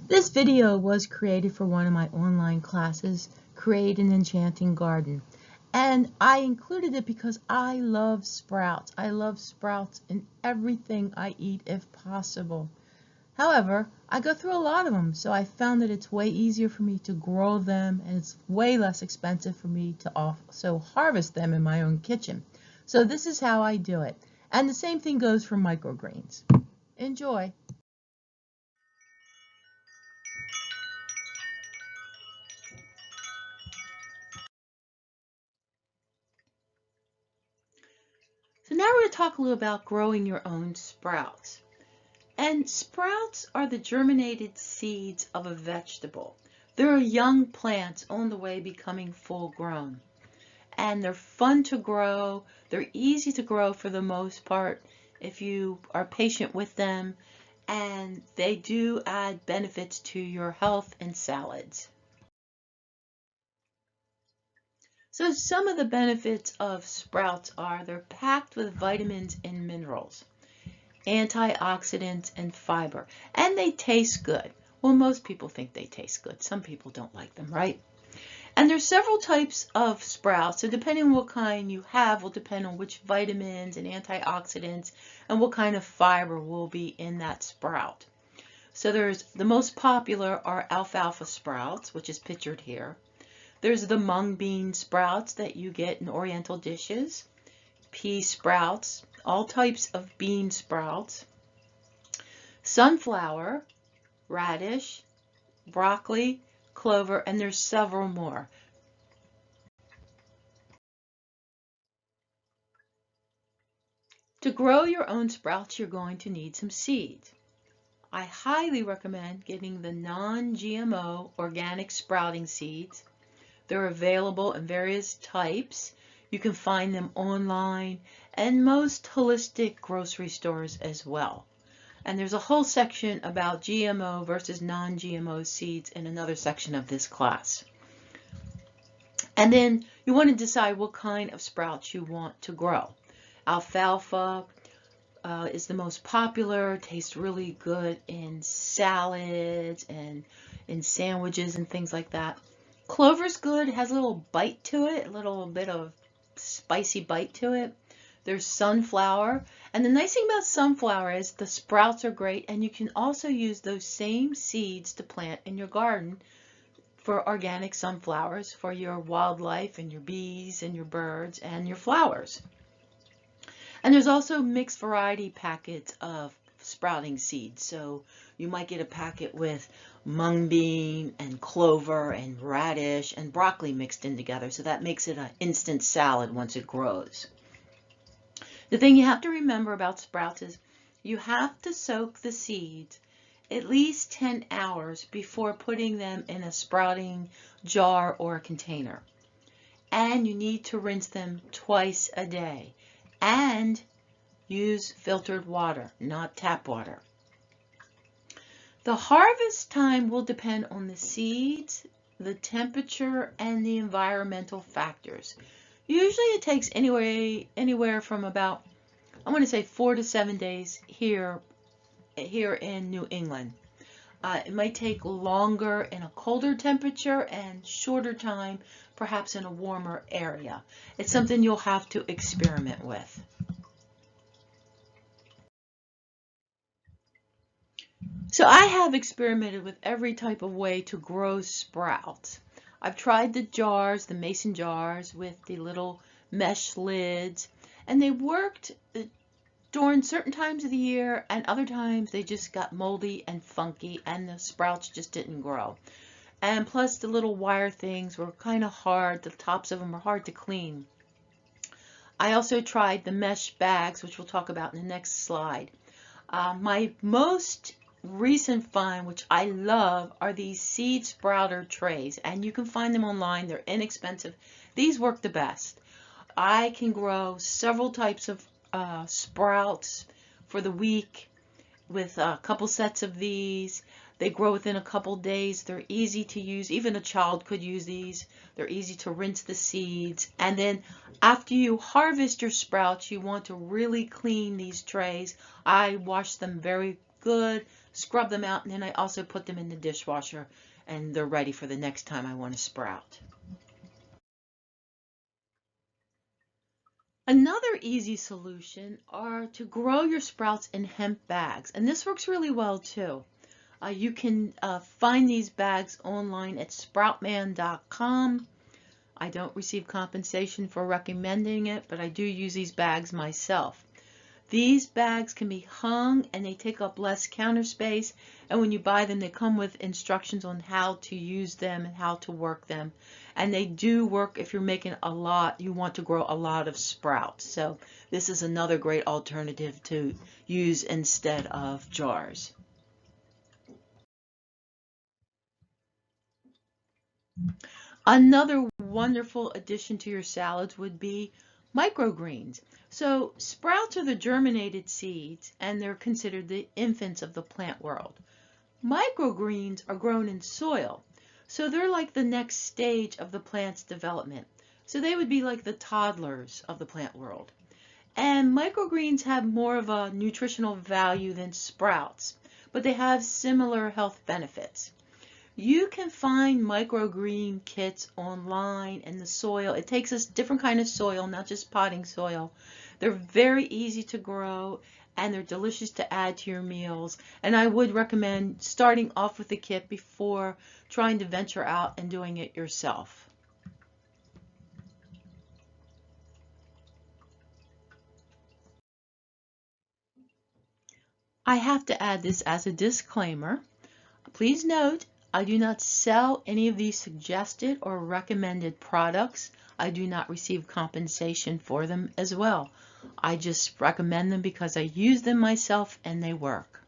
This video was created for one of my online classes, Create an Enchanting Garden. And I included it because I love sprouts. I love sprouts in everything I eat if possible. However, I go through a lot of them, so I found that it's way easier for me to grow them and it's way less expensive for me to also harvest them in my own kitchen. So this is how I do it. And the same thing goes for microgreens. Enjoy! So now we're going to talk a little about growing your own sprouts. And sprouts are the germinated seeds of a vegetable. They're young plants on the way becoming full grown. And they're fun to grow. They're easy to grow for the most part if you are patient with them. And they do add benefits to your health in salads. So some of the benefits of sprouts are they're packed with vitamins and minerals, antioxidants, and fiber, and they taste good. Well, most people think they taste good. Some people don't like them, right? And there's several types of sprouts, so depending on what kind you have will depend on which vitamins and antioxidants and what kind of fiber will be in that sprout. So there's the most popular are alfalfa sprouts, which is pictured here. There's the mung bean sprouts that you get in Oriental dishes, pea sprouts, all types of bean sprouts, sunflower, radish, broccoli, clover, and there's several more. To grow your own sprouts, you're going to need some seeds. I highly recommend getting the non-GMO organic sprouting seeds. They're available in various types. You can find them online and most holistic grocery stores as well. And there's a whole section about GMO versus non-GMO seeds in another section of this class. And then you want to decide what kind of sprouts you want to grow. Alfalfa is the most popular, tastes really good in salads and in sandwiches and things like that. Clover's good, it has a little bite to it, a little bit of spicy bite to it. There's sunflower, and the nice thing about sunflower is the sprouts are great, and you can also use those same seeds to plant in your garden for organic sunflowers for your wildlife and your bees and your birds and your flowers. And there's also mixed variety packets of sprouting seeds. So you might get a packet with mung bean and clover and radish and broccoli mixed in together. So that makes it an instant salad once it grows. The thing you have to remember about sprouts is you have to soak the seeds at least 10 hours before putting them in a sprouting jar or a container. And you need to rinse them twice a day. And use filtered water, not tap water. The harvest time will depend on the seeds, the temperature, and the environmental factors. Usually it takes anywhere from about, I want to say 4 to 7 days here in New England. It might take longer in a colder temperature and shorter time perhaps in a warmer area. It's something you'll have to experiment with. So I have experimented with every type of way to grow sprouts. I've tried the jars, the mason jars with the little mesh lids, and they worked during certain times of the year, and other times they just got moldy and funky and the sprouts just didn't grow. And plus the little wire things were kind of hard, the tops of them were hard to clean. I also tried the mesh bags, which we'll talk about in the next slide. My most recent find, which I love, are these seed sprouter trays, and you can find them online. They're inexpensive. These work the best. I can grow several types of sprouts for the week with a couple sets of these. They grow within a couple days. They're easy to use. Even a child could use these. They're easy to rinse the seeds. And then after you harvest your sprouts, you want to really clean these trays. I wash them very good, scrub them out, and then I also put them in the dishwasher, and they're ready for the next time I want to sprout. Another easy solution are to grow your sprouts in hemp bags, and this works really well too. You can find these bags online at sproutman.com. I don't receive compensation for recommending it, but I do use these bags myself. These bags can be hung and they take up less counter space, and when you buy them they come with instructions on how to use them and how to work them, and they do work if you're making a lot, you want to grow a lot of sprouts. So this is another great alternative to use instead of jars. Another wonderful addition to your salads would be microgreens. So sprouts are the germinated seeds, and they're considered the infants of the plant world. Microgreens are grown in soil, so they're like the next stage of the plant's development. So they would be like the toddlers of the plant world. And microgreens have more of a nutritional value than sprouts, but they have similar health benefits. You can find microgreen kits online, and the soil, it takes a different kind of soil, not just potting soil. They're very easy to grow, and they're delicious to add to your meals. And I would recommend starting off with the kit before trying to venture out and doing it yourself. I have to add this as a disclaimer. Please note, I do not sell any of these suggested or recommended products. I do not receive compensation for them as well. I just recommend them because I use them myself and they work.